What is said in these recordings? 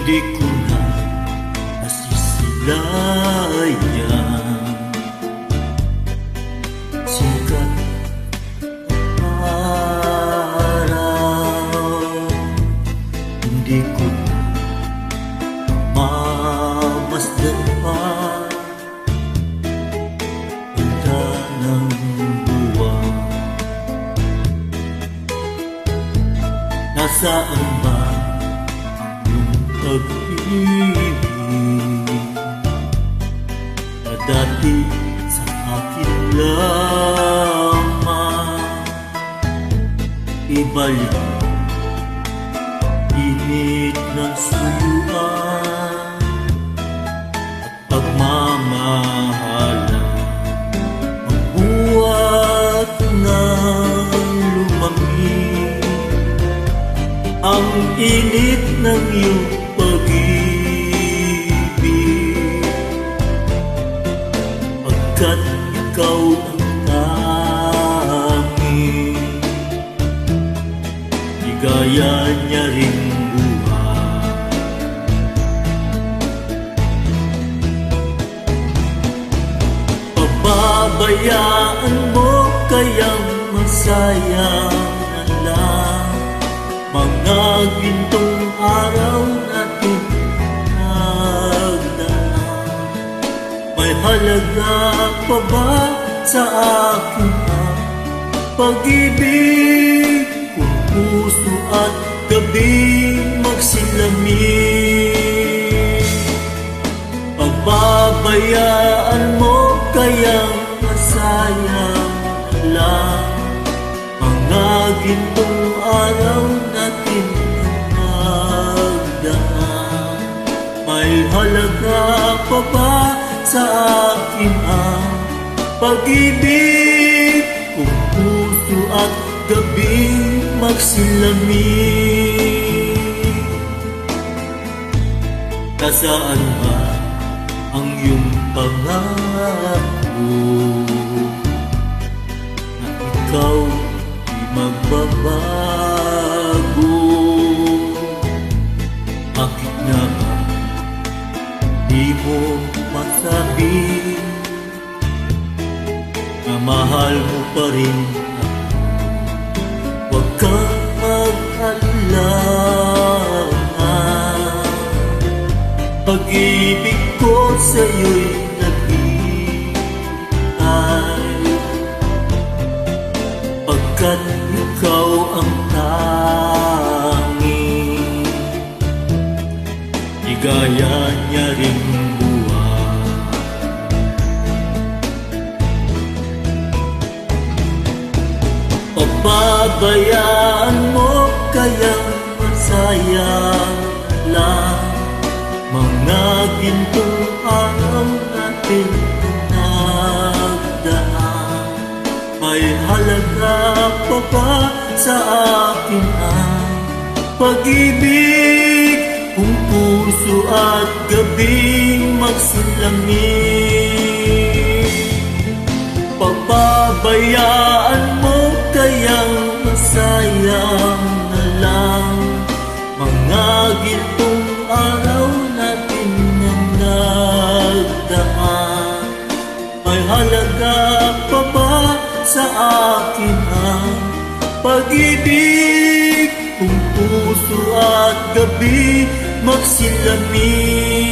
Hindi ko na nasisilayan sikat araw. Hindi ko na mamasdan pa punta ng buwan. Nasaan ba pag-ibig na dati sa akin lamang? Ibalik init ng suluan at pagmamahalan, magbuhat ng lumamig ang init ng iyong pag-ibig, pagkat ikaw ang tanging ligaya niya ring buhay. Pababayaan mo kayang masayang na lang mga gintong araw natin nagdaan. May halaga pa ba sa akin ang pag-ibig kung puso at gabi magsilamig? Pababayaan mo kayang masayang lang mga gintong araw natin nagdaan. May halaga pa ba sa akin ang pag-ibig kung puso at gabi magsilamig? Nasaan ba ang iyong pangako na ikaw di magbabago? Bakit nga ba di mo masabi na mahal mo pa rin ako? Huwag kang mag-alala, pag-ibig ko sa'yo'y naghihintay, pagkat ikaw ang tanging ligaya niya ring buhay. Pababayaan mo kayang masayang lang mga gintong araw natin na nagdaan. May halaga pa ba sa akin ang pag-ibig kung puso at gabi magsilamig? Pababayaan mo kayang masayang na lang mga gintong araw natin na nagdaan. May halaga pa ba sa akin ang pag-ibig kung puso at gabi magsilamig?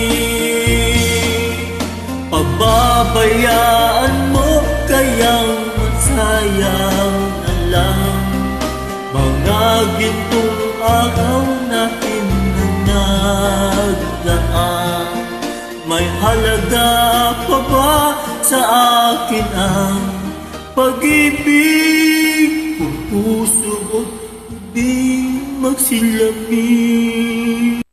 Pababayaan mo kayang masayang na lang mga gintong araw natin na nagdaan. May halaga pa ba sa akin ang pag-ibig kung puso at gabi magsilamig?